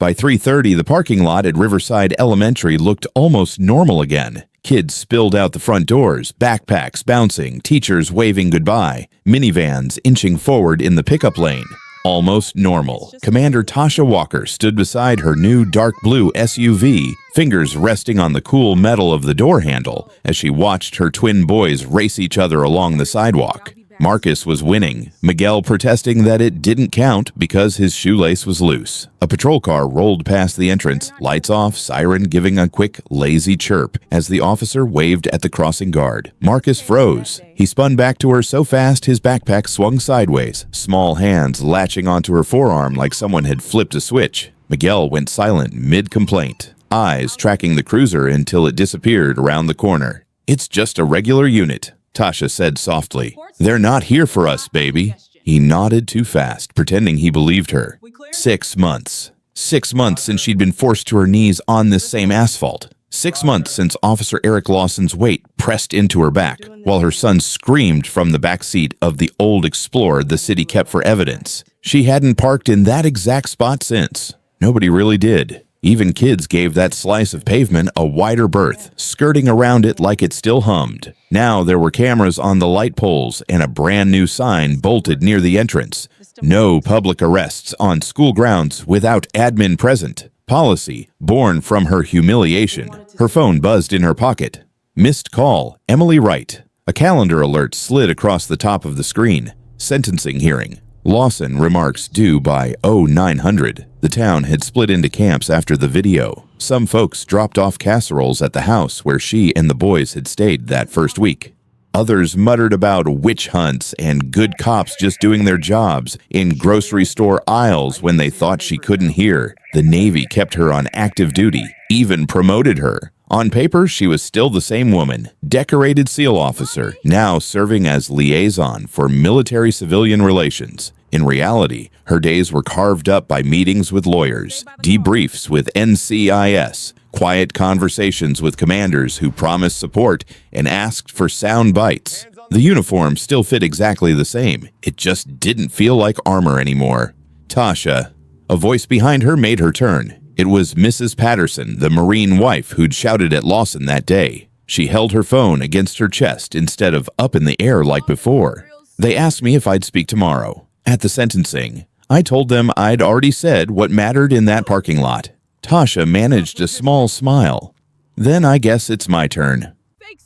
By 3:30, the parking lot at Riverside Elementary looked almost normal again. Kids spilled out the front doors, backpacks bouncing, teachers waving goodbye, minivans inching forward in the pickup lane. Almost normal. Commander Tasha Walker stood beside her new dark blue SUV, fingers resting on the cool metal of the door handle as she watched her twin boys race each other along the sidewalk. Marcus was winning, Miguel protesting that it didn't count because his shoelace was loose. A patrol car rolled past the entrance, lights off, siren giving a quick, lazy chirp as the officer waved at the crossing guard. Marcus froze. He spun back to her so fast his backpack swung sideways, small hands latching onto her forearm like someone had flipped a switch. Miguel went silent mid-complaint, eyes tracking the cruiser until it disappeared around the corner. "It's just a regular unit," Tasha said softly. "They're not here for us, baby." He nodded too fast, pretending he believed her. 6 months. 6 months since she'd been forced to her knees on this same asphalt. 6 months since Officer Eric Lawson's weight pressed into her back, while her son screamed from the back seat of the old Explorer the city kept for evidence. She hadn't parked in that exact spot since. Nobody really did. Even kids gave that slice of pavement a wider berth, skirting around it like it still hummed. Now there were cameras on the light poles and a brand new sign bolted near the entrance. No public arrests on school grounds without admin present. Policy born from her humiliation. Her phone buzzed in her pocket. Missed call, Emily Wright. A calendar alert slid across the top of the screen. Sentencing hearing. Lawson remarks due by 0900. The town had split into camps after the video. Some folks dropped off casseroles at the house where she and the boys had stayed that first week. Others muttered about witch hunts and good cops just doing their jobs in grocery store aisles when they thought she couldn't hear. The Navy kept her on active duty, even promoted her. On paper, she was still the same woman, decorated SEAL officer, now serving as liaison for military-civilian relations. In reality, her days were carved up by meetings with lawyers, debriefs with NCIS, quiet conversations with commanders who promised support and asked for sound bites. The uniform still fit exactly the same. It just didn't feel like armor anymore. Tasha. A voice behind her made her turn. It was Mrs. Patterson, the Marine wife who'd shouted at Lawson that day. She held her phone against her chest instead of up in the air like before. "They asked me if I'd speak tomorrow. At the sentencing, I told them I'd already said what mattered in that parking lot." Tasha managed a small smile. "Then I guess it's my turn."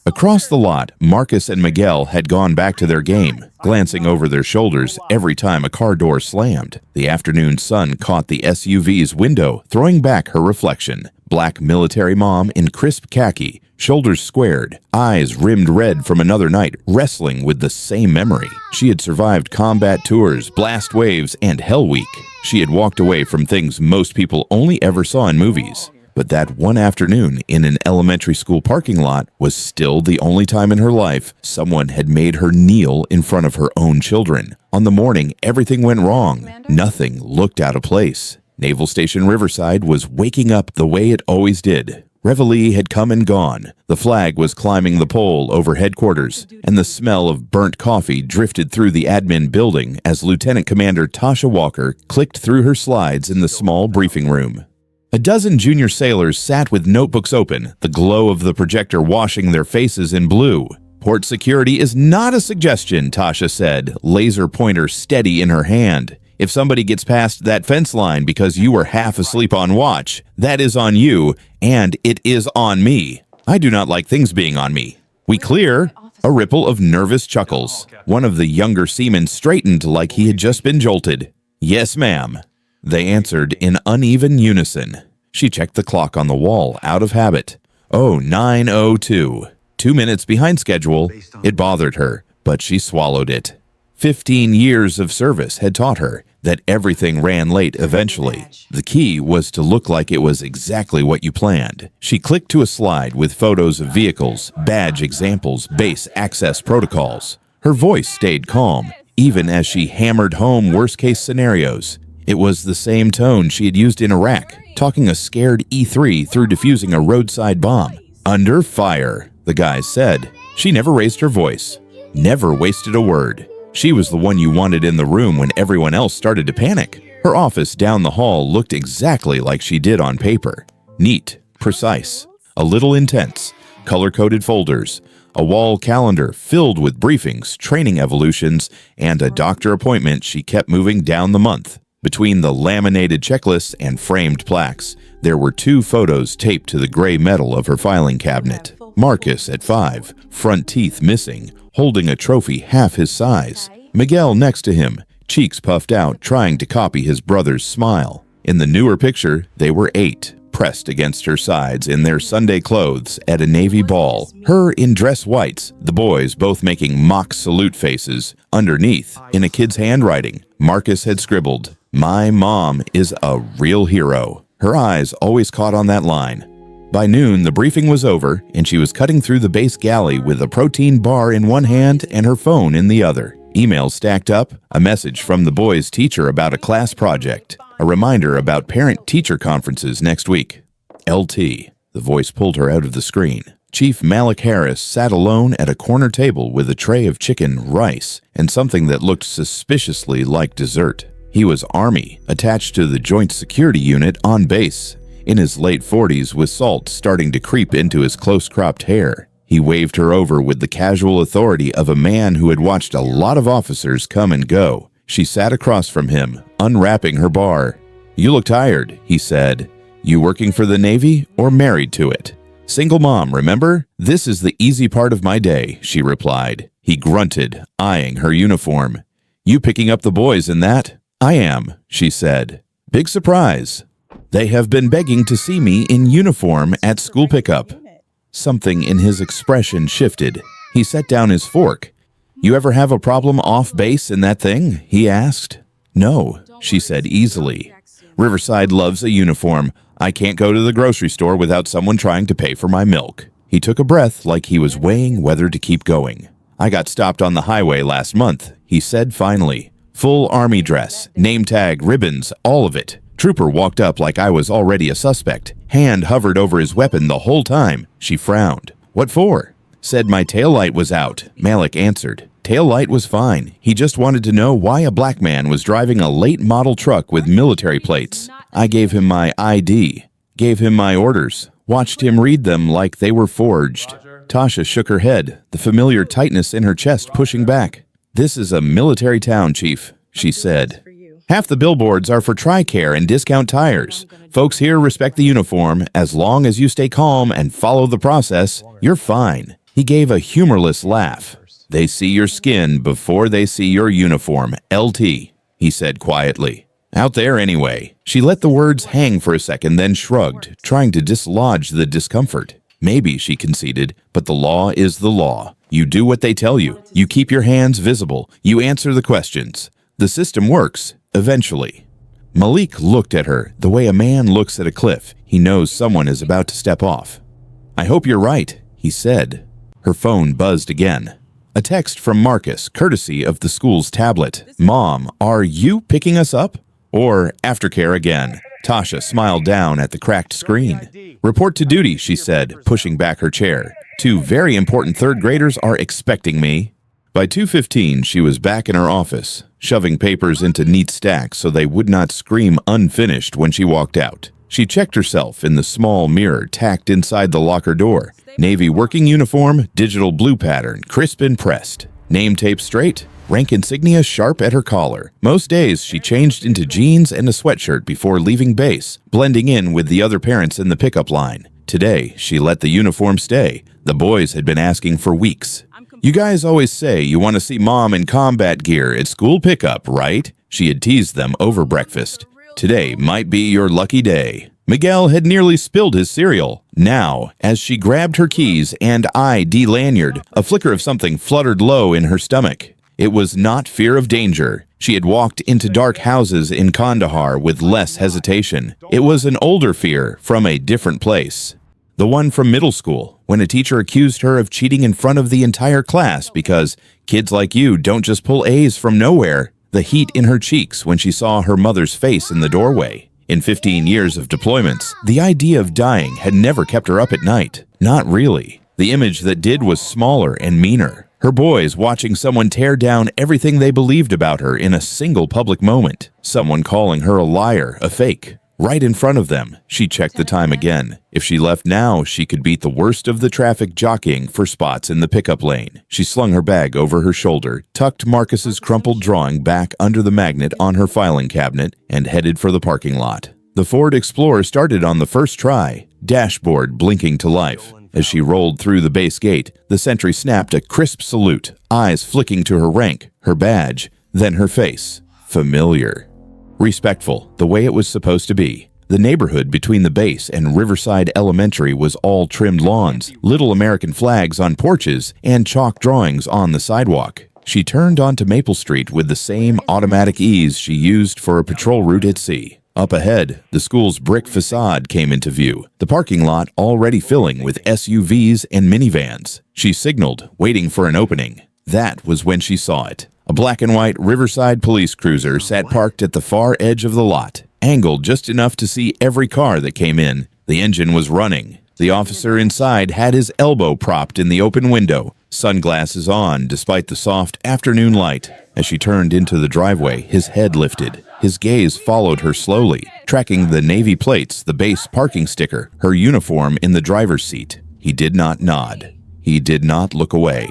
Across the lot, Marcus and Miguel had gone back to their game, glancing over their shoulders every time a car door slammed. The afternoon sun caught the SUV's window, throwing back her reflection. Black military mom in crisp khaki, shoulders squared, eyes rimmed red from another night, wrestling with the same memory. She had survived combat tours, blast waves, and Hell Week. She had walked away from things most people only ever saw in movies. But that one afternoon in an elementary school parking lot was still the only time in her life someone had made her kneel in front of her own children. On the morning everything went wrong. Nothing looked out of place. Naval Station Riverside was waking up the way it always did. Reveille had come and gone. The flag was climbing the pole over headquarters, and the smell of burnt coffee drifted through the admin building as Lieutenant Commander Tasha Walker clicked through her slides in the small briefing room. A dozen junior sailors sat with notebooks open, the glow of the projector washing their faces in blue. "Port security is not a suggestion," Tasha said, laser pointer steady in her hand. "If somebody gets past that fence line because you were half asleep on watch, that is on you, and it is on me. I do not like things being on me. We clear?" A ripple of nervous chuckles. One of the younger seamen straightened like he had just been jolted. "Yes, ma'am." They answered in uneven unison. She checked the clock on the wall out of habit. 09:02. 2 minutes behind schedule. It bothered her, but she swallowed it. 15 years of service had taught her that everything ran late eventually. The key was to look like it was exactly what you planned. She clicked to a slide with photos of vehicles, badge examples, base access protocols. Her voice stayed calm, even as she hammered home worst-case scenarios. It was the same tone she had used in Iraq, talking a scared E3 through defusing a roadside bomb. "Under fire," the guy said. She never raised her voice, never wasted a word. She was the one you wanted in the room when everyone else started to panic. Her office down the hall looked exactly like she did on paper. Neat, precise, a little intense, color-coded folders, a wall calendar filled with briefings, training evolutions, and a doctor appointment she kept moving down the month. Between the laminated checklists and framed plaques, there were 2 photos taped to the gray metal of her filing cabinet. Marcus at 5, front teeth missing, holding a trophy half his size. Miguel next to him, cheeks puffed out, trying to copy his brother's smile. In the newer picture, they were 8, pressed against her sides in their Sunday clothes at a Navy ball. Her in dress whites, the boys both making mock salute faces. Underneath, in a kid's handwriting, Marcus had scribbled, "My mom is a real hero." Her eyes always caught on that line. By noon, the briefing was over, and she was cutting through the base galley with a protein bar in one hand and her phone in the other. Emails stacked up, a message from the boys' teacher about a class project, a reminder about parent-teacher conferences next week. LT. The voice pulled her out of the screen. Chief Malik Harris sat alone at a corner table with a tray of chicken, rice, and something that looked suspiciously like dessert. He was Army, attached to the Joint Security Unit on base, in his late 40s with salt starting to creep into his close-cropped hair. He waved her over with the casual authority of a man who had watched a lot of officers come and go. She sat across from him, unwrapping her bar. "You look tired," he said. "You working for the Navy or married to it?" "Single mom, remember? This is the easy part of my day," she replied. He grunted, eyeing her uniform. "You picking up the boys in that?" "I am," she said. "Big surprise. They have been begging to see me in uniform at school pickup." Something in his expression shifted. He set down his fork. "You ever have a problem off base in that thing?" he asked. "No," she said easily. "Riverside loves a uniform. I can't go to the grocery store without someone trying to pay for my milk." He took a breath like he was weighing whether to keep going. "I got stopped on the highway last month," he said finally. "Full Army dress, name tag, ribbons, all of it. Trooper walked up like I was already a suspect. Hand hovered over his weapon the whole time." She frowned. "What for?" "Said my taillight was out," Malik answered. "Taillight was fine. He just wanted to know why a black man was driving a late model truck with military plates. I gave him my ID, gave him my orders, watched him read them like they were forged." Tasha shook her head, the familiar tightness in her chest pushing back. "This is a military town, Chief," she said. "Half the billboards are for TRICARE and discount tires. Folks here respect the uniform. As long as you stay calm and follow the process, you're fine." He gave a humorless laugh. "They see your skin before they see your uniform, LT," he said quietly. "Out there anyway." She let the words hang for a second, then shrugged, trying to dislodge the discomfort. "Maybe," she conceded, "but the law is the law. You do what they tell you. You keep your hands visible. You answer the questions. The system works, eventually." Malik looked at her the way a man looks at a cliff. He knows someone is about to step off. "I hope you're right," he said. Her phone buzzed again. A text from Marcus, courtesy of the school's tablet. "Mom, are you picking us up?" Or aftercare again. Tasha smiled down at the cracked screen. "Report to duty," she said, pushing back her chair. "2 very important 3rd graders are expecting me." By 2:15, she was back in her office, shoving papers into neat stacks so they would not scream unfinished when she walked out. She checked herself in the small mirror tacked inside the locker door. Navy working uniform, digital blue pattern, crisp and pressed. Name tape straight, rank insignia sharp at her collar. Most days, she changed into jeans and a sweatshirt before leaving base, blending in with the other parents in the pickup line. Today, she let the uniform stay. The boys had been asking for weeks. "You guys always say you want to see Mom in combat gear at school pickup, right?" She had teased them over breakfast. "Today might be your lucky day." Miguel had nearly spilled his cereal. Now, as she grabbed her keys and ID lanyard, a flicker of something fluttered low in her stomach. It was not fear of danger. She had walked into dark houses in Kandahar with less hesitation. It was an older fear from a different place. The one from middle school, when a teacher accused her of cheating in front of the entire class because kids like you don't just pull A's from nowhere. The heat in her cheeks when she saw her mother's face in the doorway. In 15 years of deployments, the idea of dying had never kept her up at night. Not really. The image that did was smaller and meaner. Her boys watching someone tear down everything they believed about her in a single public moment. Someone calling her a liar, a fake. Right in front of them. She checked the time again. If she left now, she could beat the worst of the traffic jockeying for spots in the pickup lane. She slung her bag over her shoulder, tucked Marcus's crumpled drawing back under the magnet on her filing cabinet, and headed for the parking lot. The Ford Explorer started on the first try, dashboard blinking to life. As she rolled through the base gate, the sentry snapped a crisp salute, eyes flicking to her rank, her badge, then her face. Familiar. Respectful, the way it was supposed to be. The neighborhood between the base and Riverside Elementary was all trimmed lawns, little American flags on porches, and chalk drawings on the sidewalk. She turned onto Maple Street with the same automatic ease she used for a patrol route at sea. Up ahead, the school's brick facade came into view, the parking lot already filling with SUVs and minivans. She signaled, waiting for an opening. That was when she saw it. A black and white Riverside police cruiser sat parked at the far edge of the lot, angled just enough to see every car that came in. The engine was running. The officer inside had his elbow propped in the open window, sunglasses on despite the soft afternoon light. As she turned into the driveway, his head lifted. His gaze followed her slowly, tracking the navy plates, the base parking sticker, her uniform in the driver's seat. He did not nod. He did not look away.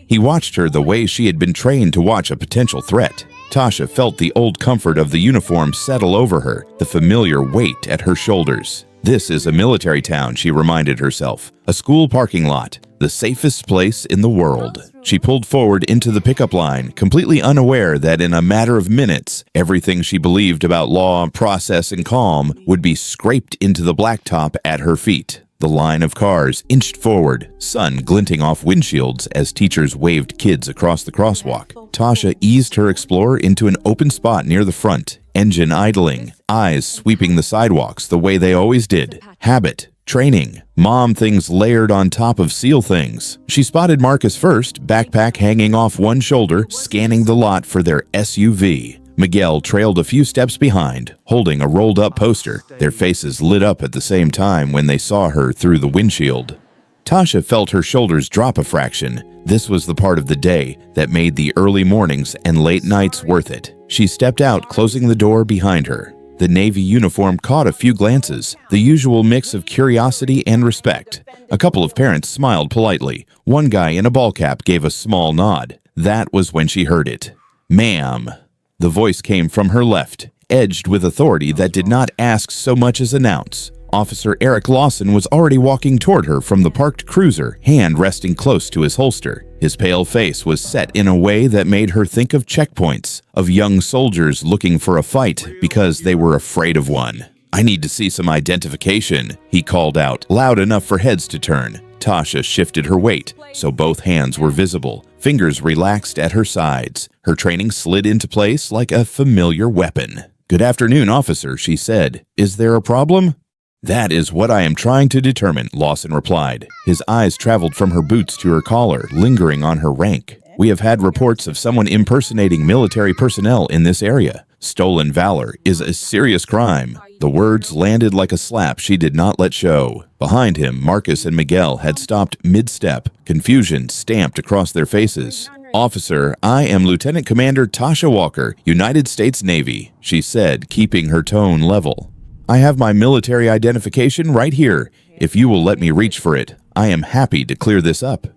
He watched her the way she had been trained to watch a potential threat. Tasha felt the old comfort of the uniform settle over her, the familiar weight at her shoulders. This is a military town, she reminded herself. A school parking lot, the safest place in the world. She pulled forward into the pickup line, completely unaware that in a matter of minutes, everything she believed about law, process, and calm would be scraped into the blacktop at her feet. The line of cars inched forward, sun glinting off windshields as teachers waved kids across the crosswalk. Tasha eased her Explorer into an open spot near the front, engine idling, eyes sweeping the sidewalks the way they always did. Habit, training, mom things layered on top of SEAL things. She spotted Marcus first, backpack hanging off one shoulder, scanning the lot for their SUV. Miguel trailed a few steps behind, holding a rolled-up poster. Their faces lit up at the same time when they saw her through the windshield. Tasha felt her shoulders drop a fraction. This was the part of the day that made the early mornings and late nights worth it. She stepped out, closing the door behind her. The navy uniform caught a few glances, the usual mix of curiosity and respect. A couple of parents smiled politely. One guy in a ball cap gave a small nod. That was when she heard it. "Ma'am." The voice came from her left, edged with authority that did not ask so much as announce. Officer Eric Lawson was already walking toward her from the parked cruiser, hand resting close to his holster. His pale face was set in a way that made her think of checkpoints, of young soldiers looking for a fight because they were afraid of one. "I need to see some identification," he called out, loud enough for heads to turn. Tasha shifted her weight, so both hands were visible. Fingers relaxed at her sides. Her training slid into place like a familiar weapon. "Good afternoon, officer," she said. "Is there a problem?" "That is what I am trying to determine," Lawson replied. His eyes traveled from her boots to her collar, lingering on her rank. "We have had reports of someone impersonating military personnel in this area. Stolen valor is a serious crime." The words landed like a slap she did not let show. Behind him, Marcus and Miguel had stopped mid-step, confusion stamped across their faces. "Officer, I am Lieutenant Commander Tasha Walker, United States Navy," she said, keeping her tone level. "I have my military identification right here. If you will let me reach for it, I am happy to clear this up."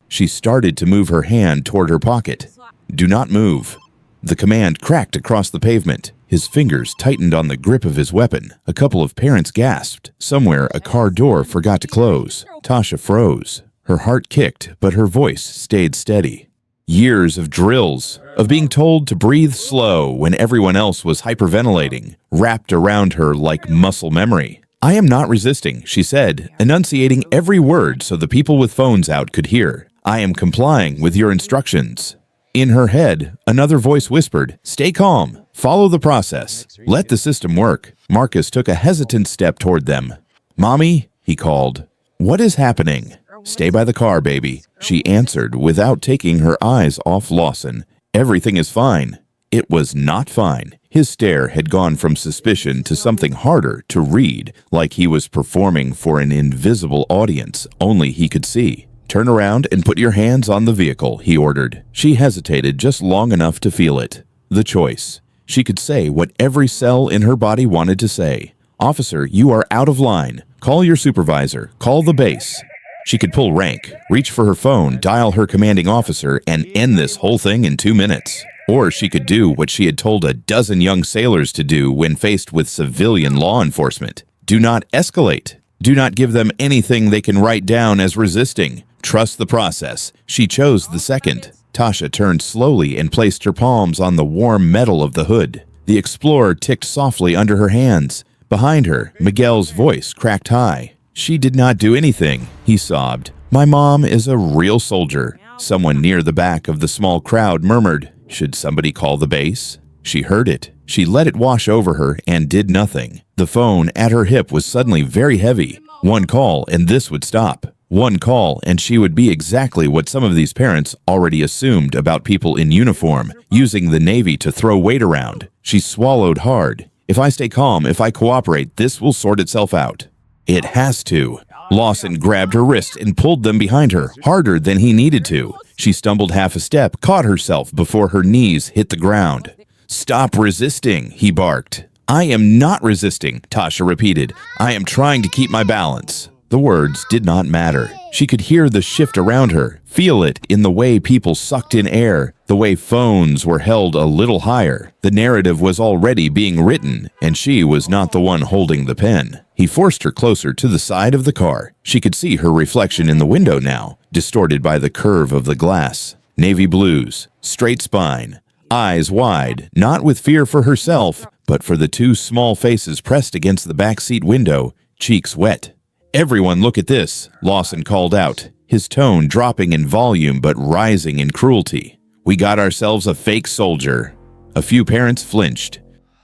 She started to move her hand toward her pocket. "Do not move." The command cracked across the pavement. His fingers tightened on the grip of his weapon. A couple of parents gasped. Somewhere, a car door forgot to close. Tasha froze. Her heart kicked, but her voice stayed steady. Years of drills, of being told to breathe slow when everyone else was hyperventilating, wrapped around her like muscle memory. "I am not resisting," she said, enunciating every word so the people with phones out could hear. "I am complying with your instructions." In her head, another voice whispered, "Stay calm. Follow the process. Let the system work." Marcus took a hesitant step toward them. "Mommy," he called. "What is happening?" "Stay by the car, baby," she answered without taking her eyes off Lawson. "Everything is fine." It was not fine. His stare had gone from suspicion to something harder to read, like he was performing for an invisible audience only he could see. "Turn around and put your hands on the vehicle," he ordered. She hesitated just long enough to feel it. The choice. She could say what every cell in her body wanted to say. "Officer, you are out of line. Call your supervisor. Call the base." She could pull rank, reach for her phone, dial her commanding officer, and end this whole thing in 2 minutes. Or she could do what she had told a dozen young sailors to do when faced with civilian law enforcement. Do not escalate. Do not give them anything they can write down as resisting. Trust the process. She chose the second. Tasha turned slowly and placed her palms on the warm metal of the hood. The Explorer ticked softly under her hands. Behind her, Miguel's voice cracked high. "She did not do anything," he sobbed. "My mom is a real soldier." Someone near the back of the small crowd murmured, "Should somebody call the base?" She heard it. She let it wash over her and did nothing. The phone at her hip was suddenly very heavy. One call and this would stop. One call and she would be exactly what some of these parents already assumed about people in uniform, using the Navy to throw weight around. She swallowed hard. "If I stay calm, if I cooperate, this will sort itself out." It has to. Lawson grabbed her wrist and pulled them behind her, harder than he needed to. She stumbled half a step, caught herself before her knees hit the ground. "Stop resisting," he barked. "I am not resisting," Tasha repeated. "I am trying to keep my balance." The words did not matter. She could hear the shift around her, feel it in the way people sucked in air, the way phones were held a little higher. The narrative was already being written, and she was not the one holding the pen. He forced her closer to the side of the car. She could see her reflection in the window now, distorted by the curve of the glass. Navy blues, straight spine, eyes wide, not with fear for herself, but for the two small faces pressed against the backseat window, cheeks wet. "Everyone look at this," Lawson called out, his tone dropping in volume but rising in cruelty. "We got ourselves a fake soldier." A few parents flinched.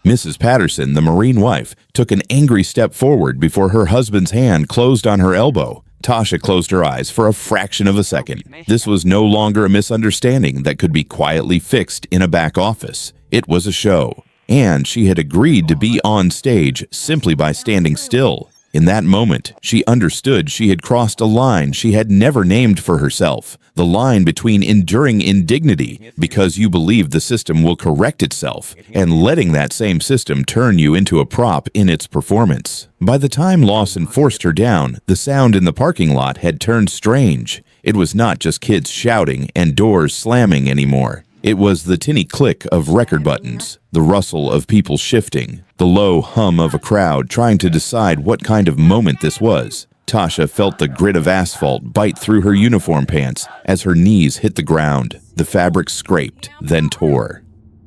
Mrs. Patterson, the Marine wife, took an angry step forward before her husband's hand closed on her elbow. Tasha closed her eyes for a fraction of a second. This was no longer a misunderstanding that could be quietly fixed in a back office. It was a show, and she had agreed to be on stage simply by standing still. In that moment, she understood she had crossed a line she had never named for herself, the line between enduring indignity because you believe the system will correct itself and letting that same system turn you into a prop in its performance. By the time Lawson forced her down, the sound in the parking lot had turned strange. It was not just kids shouting and doors slamming anymore. It was the tinny click of record buttons, the rustle of people shifting, the low hum of a crowd trying to decide what kind of moment this was. Tasha felt the grit of asphalt bite through her uniform pants as her knees hit the ground. The fabric scraped, then tore.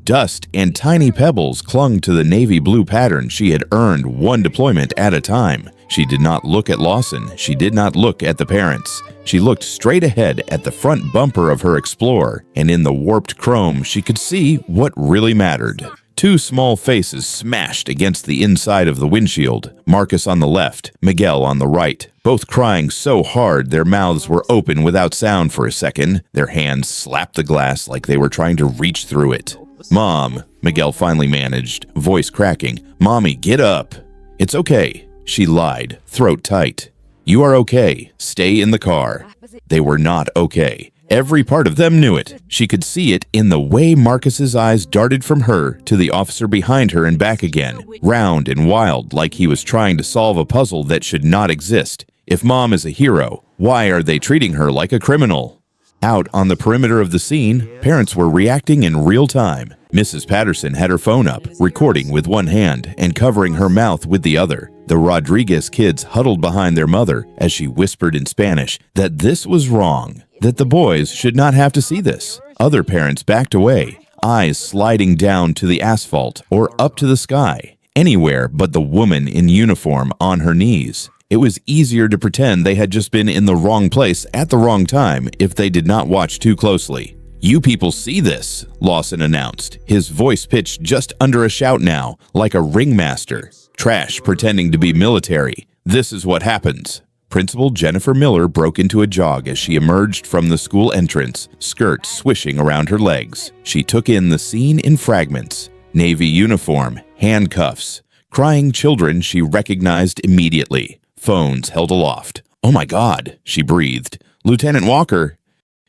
Dust and tiny pebbles clung to the navy blue pattern she had earned one deployment at a time. She did not look at Lawson. She did not look at the parents. She looked straight ahead at the front bumper of her Explorer, and in the warped chrome she could see what really mattered. Two small faces smashed against the inside of the windshield, Marcus on the left, Miguel on the right, both crying so hard their mouths were open without sound for a second. Their hands slapped the glass like they were trying to reach through it. "Mom," Miguel finally managed, voice cracking. "Mommy, get up." "It's okay," she lied, throat tight. "You are okay. Stay in the car." They were not okay. Every part of them knew it. She could see it in the way Marcus's eyes darted from her to the officer behind her and back again, round and wild like he was trying to solve a puzzle that should not exist. If Mom is a hero, why are they treating her like a criminal? Out on the perimeter of the scene, parents were reacting in real time. Mrs. Patterson had her phone up, recording with one hand and covering her mouth with the other. The Rodriguez kids huddled behind their mother as she whispered in Spanish that this was wrong, that the boys should not have to see this. Other parents backed away, eyes sliding down to the asphalt or up to the sky, anywhere but the woman in uniform on her knees. It was easier to pretend they had just been in the wrong place at the wrong time if they did not watch too closely. "You people see this," Lawson announced, his voice pitched just under a shout now, like a ringmaster. "Trash pretending to be military. This is what happens." Principal Jennifer Miller broke into a jog as she emerged from the school entrance, skirt swishing around her legs. She took in the scene in fragments. Navy uniform, handcuffs, crying children she recognized immediately, phones held aloft. "Oh my God," she breathed. Lieutenant Walker.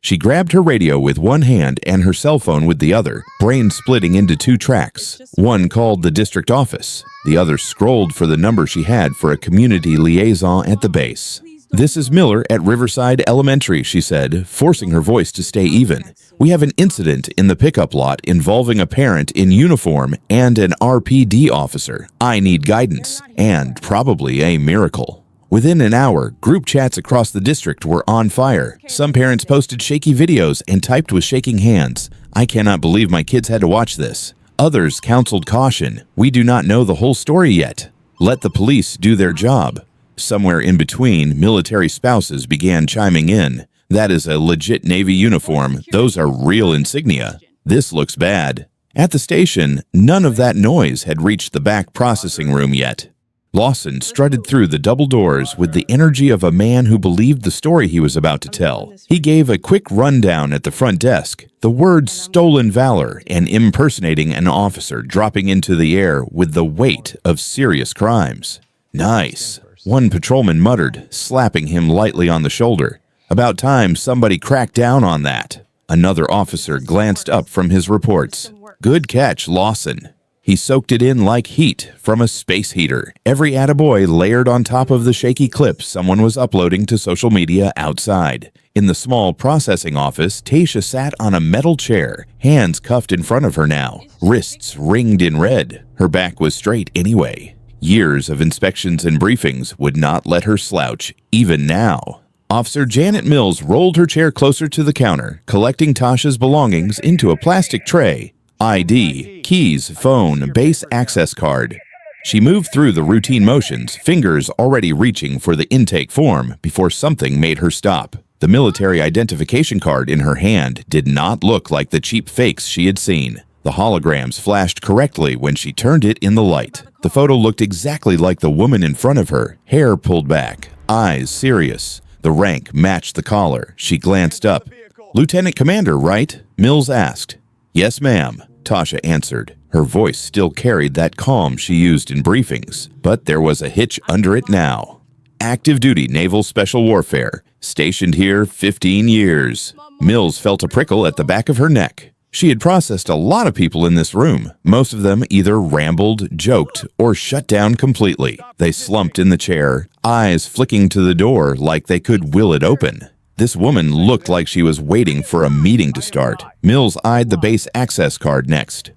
She grabbed her radio with one hand and her cell phone with the other, brain splitting into two tracks. One called the district office. The other scrolled for the number she had for a community liaison at the base. "This is Miller at Riverside Elementary," she said, forcing her voice to stay even. "We have an incident in the pickup lot involving a parent in uniform and an RPD officer. I need guidance, and probably a miracle." Within an hour, group chats across the district were on fire. Some parents posted shaky videos and typed with shaking hands. "I cannot believe my kids had to watch this." Others counseled caution. "We do not know the whole story yet. Let the police do their job." Somewhere in between, military spouses began chiming in. "That is a legit Navy uniform. Those are real insignia. This looks bad." At the station, none of that noise had reached the back processing room yet. Lawson strutted through the double doors with the energy of a man who believed the story he was about to tell. He gave a quick rundown at the front desk, the words "stolen valor" and impersonating an officer dropping into the air with the weight of serious crimes. "Nice," one patrolman muttered, slapping him lightly on the shoulder. "About time somebody cracked down on that." Another officer glanced up from his reports. "Good catch, Lawson." He soaked it in like heat from a space heater. Every attaboy layered on top of the shaky clips someone was uploading to social media outside. In the small processing office, Tasha sat on a metal chair, hands cuffed in front of her now, wrists ringed in red. Her back was straight anyway. Years of inspections and briefings would not let her slouch, even now. Officer Janet Mills rolled her chair closer to the counter, collecting Tasha's belongings into a plastic tray. ID, keys, phone, base access card. She moved through the routine motions, fingers already reaching for the intake form before something made her stop. The military identification card in her hand did not look like the cheap fakes she had seen. The holograms flashed correctly when she turned it in the light. The photo looked exactly like the woman in front of her, hair pulled back, eyes serious. The rank matched the collar. She glanced up. "Lieutenant Commander, right?" Mills asked. "Yes, ma'am," Tasha answered. Her voice still carried that calm she used in briefings, but there was a hitch under it now. "Active duty naval special warfare. Stationed here 15 years. Mills felt a prickle at the back of her neck. She had processed a lot of people in this room. Most of them either rambled, joked, or shut down completely. They slumped in the chair, eyes flicking to the door like they could will it open. This woman looked like she was waiting for a meeting to start. Mills eyed the base access card next.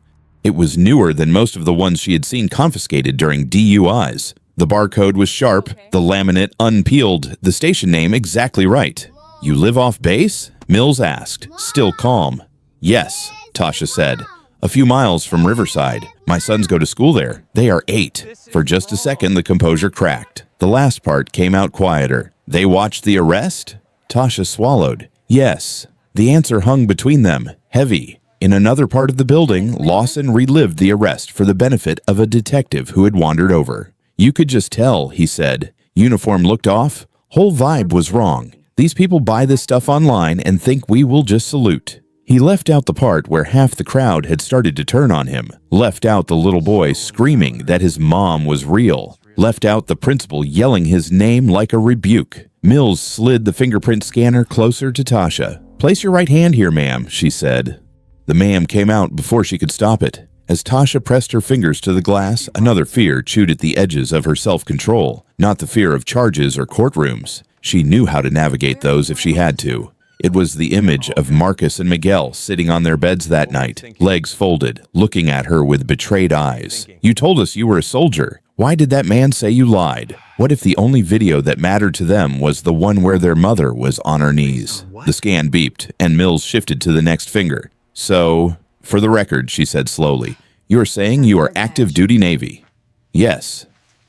It was newer than most of the ones she had seen confiscated during DUIs. The barcode was sharp, the laminate unpeeled, the station name exactly right. "You live off base?" Mills asked, still calm. "Yes," Tasha said. "A few miles from Riverside. My sons go to school there. They are 8. For just a second, the composure cracked. The last part came out quieter. "They watched the arrest?" Tasha swallowed. "Yes." The answer hung between them, heavy. In another part of the building, Lawson relived the arrest for the benefit of a detective who had wandered over. "You could just tell," he said. "Uniform looked off. Whole vibe was wrong. These people buy this stuff online and think we will just salute." He left out the part where half the crowd had started to turn on him, left out the little boy screaming that his mom was real, left out the principal yelling his name like a rebuke. Mills slid the fingerprint scanner closer to Tasha. "Place your right hand here, ma'am," she said. The ma'am came out before she could stop it. As Tasha pressed her fingers to the glass, another fear chewed at the edges of her self-control, not the fear of charges or courtrooms. She knew how to navigate those if she had to. It was the image of Marcus and Miguel sitting on their beds that night, legs folded, looking at her with betrayed eyes. "You told us you were a soldier. Why did that man say you lied?" What if the only video that mattered to them was the one where their mother was on her knees? The scan beeped, and Mills shifted to the next finger. "So, for the record," she said slowly, "you are saying you are active duty Navy?" "Yes."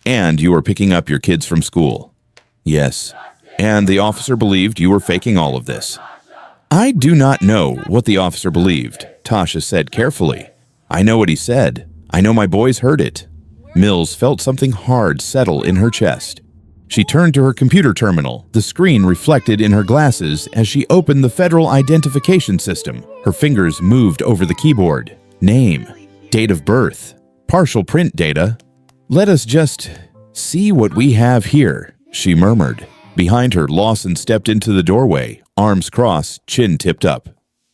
"And you are picking up your kids from school?" "Yes." "And the officer believed you were faking all of this?" "I do not know what the officer believed," Tasha said carefully. "I know what he said. I know my boys heard it." Mills felt something hard settle in her chest. She turned to her computer terminal, the screen reflected in her glasses as she opened the Federal Identification System. Her fingers moved over the keyboard. Name, date of birth, partial print data. "Let us just see what we have here," she murmured. Behind her, Lawson stepped into the doorway, arms crossed, chin tipped up.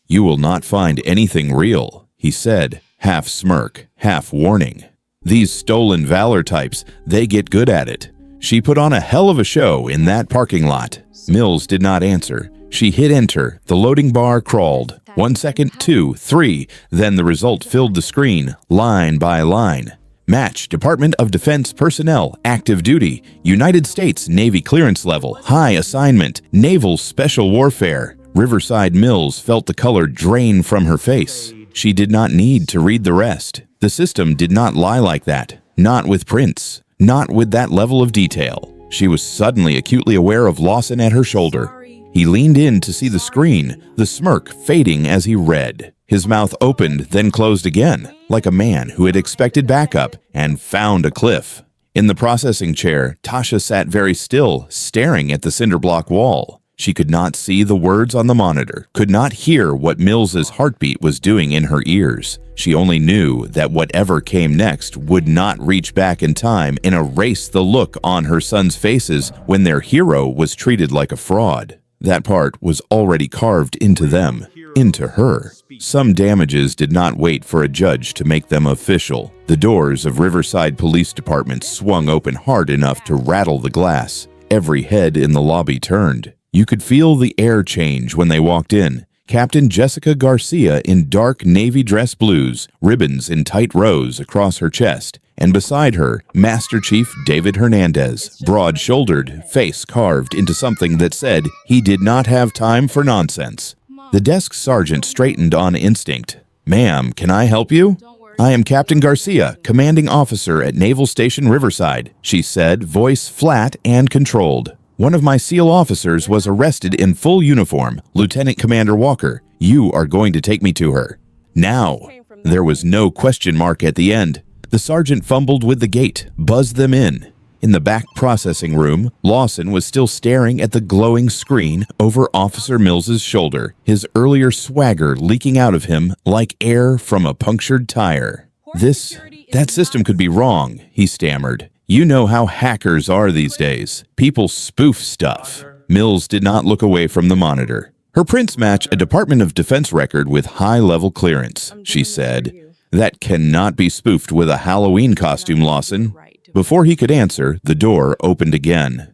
"You will not find anything real," he said, half smirk, half warning. "These stolen valor types, they get good at it." She put on a hell of a show in that parking lot. Mills did not answer. She hit enter. The loading bar crawled. 1 second, 2, 3. Then the result filled the screen, line by line. Match, Department of Defense personnel, active duty, United States Navy clearance level, high assignment, naval special warfare. Riverside Mills felt the color drain from her face. She did not need to read the rest. The system did not lie like that. Not with Prince. Not with that level of detail. She was suddenly acutely aware of Lawson at her shoulder. He leaned in to see the screen, the smirk fading as he read. His mouth opened, then closed again, like a man who had expected backup and found a cliff. In the processing chair, Tasha sat very still, staring at the cinder block wall. She could not see the words on the monitor, could not hear what Mills's heartbeat was doing in her ears. She only knew that whatever came next would not reach back in time and erase the look on her sons' faces when their hero was treated like a fraud. That part was already carved into them, into her. Some damages did not wait for a judge to make them official. The doors of Riverside Police Department swung open hard enough to rattle the glass. Every head in the lobby turned. You could feel the air change when they walked in. Captain Jessica Garcia in dark navy dress blues, ribbons in tight rows across her chest, and beside her, Master Chief David Hernandez, broad-shouldered, face carved into something that said he did not have time for nonsense. The desk sergeant straightened on instinct. "Ma'am, can I help you?" "I am Captain Garcia, commanding officer at Naval Station Riverside," she said, voice flat and controlled. "One of my SEAL officers was arrested in full uniform, Lieutenant Commander Walker. You are going to take me to her. Now." There was no question mark at the end. The sergeant fumbled with the gate, buzzed them in. In the back processing room, Lawson was still staring at the glowing screen over Officer Mills's shoulder, his earlier swagger leaking out of him like air from a punctured tire. That system could be wrong," he stammered. "You know how hackers are these days. People spoof stuff." Mills did not look away from the monitor. "Her prints match a Department of Defense record with high-level clearance," she said. "That cannot be spoofed with a Halloween costume, Lawson." Before he could answer, the door opened again.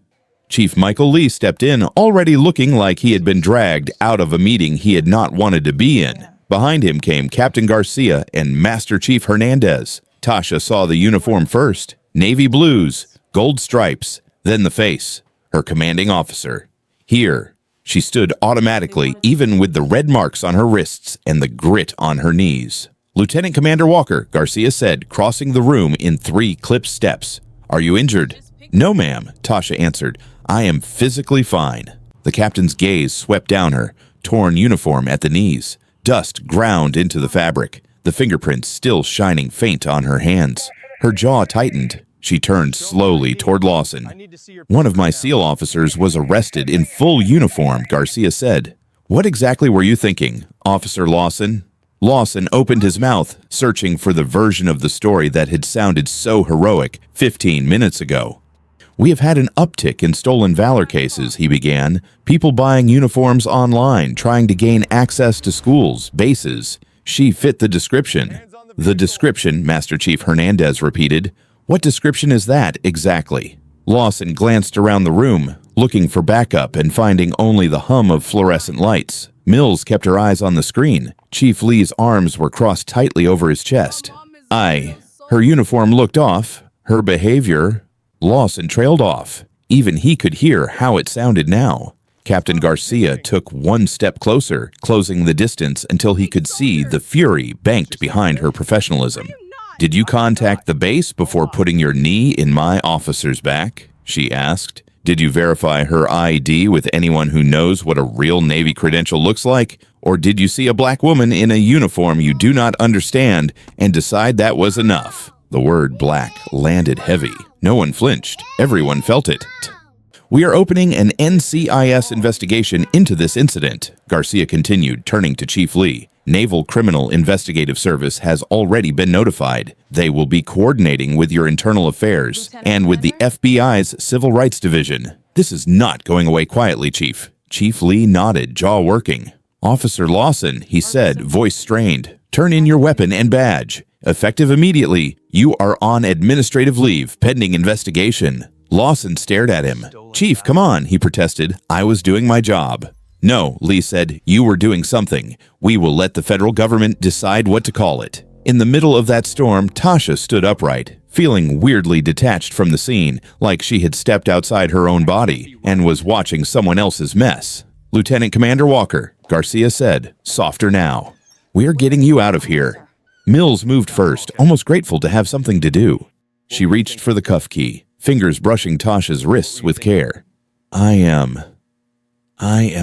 Chief Michael Lee stepped in, already looking like he had been dragged out of a meeting he had not wanted to be in. Behind him came Captain Garcia and Master Chief Hernandez. Tasha saw the uniform first. Navy blues, gold stripes, then the face. Her commanding officer. Here. She stood automatically, even with the red marks on her wrists and the grit on her knees. "Lieutenant Commander Walker," Garcia said, crossing the room in 3 clipped steps. "Are you injured?" "No, ma'am," Tasha answered. "I am physically fine." The captain's gaze swept down her, torn uniform at the knees. Dust ground into the fabric, the fingerprints still shining faint on her hands. Her jaw tightened. She turned slowly toward Lawson. "One of my SEAL officers was arrested in full uniform," Garcia said. "What exactly were you thinking, Officer Lawson?" Lawson opened his mouth, searching for the version of the story that had sounded so heroic 15 minutes ago. "We have had an uptick in stolen valor cases," he began. "People buying uniforms online, trying to gain access to schools, bases." She fit the description. "The description," Master Chief Hernandez repeated. "What description is that, exactly?" Lawson glanced around the room, looking for backup and finding only the hum of fluorescent lights. Mills kept her eyes on the screen. Chief Lee's arms were crossed tightly over his chest. Her uniform looked off. Her behavior. Lawson trailed off. Even he could hear how it sounded now. Captain Garcia took 1 step closer, closing the distance until he could see the fury banked behind her professionalism. "Did you contact the base before putting your knee in my officer's back?" she asked. "Did you verify her ID with anyone who knows what a real Navy credential looks like? Or did you see a black woman in a uniform you do not understand and decide that was enough?" The word black landed heavy. No one flinched. Everyone felt it. "We are opening an NCIS investigation into this incident," Garcia continued, turning to Chief Lee. "Naval Criminal Investigative Service has already been notified. They will be coordinating with your internal affairs and with the FBI's Civil Rights Division. "This is not going away quietly, Chief." Chief Lee nodded, jaw working. "Officer Lawson," he said, voice strained, "turn in your weapon and badge. Effective immediately. You are on administrative leave, pending investigation." Lawson stared at him. "Chief, come on," he protested. "I was doing my job." "No," Lee said, "you were doing something. We will let the federal government decide what to call it." In the middle of that storm, Tasha stood upright, feeling weirdly detached from the scene, like she had stepped outside her own body and was watching someone else's mess. "Lieutenant Commander Walker," Garcia said, softer now, "we're getting you out of here." Mills moved first, almost grateful to have something to do. She reached for the cuff key, fingers brushing Tasha's wrists with care. I am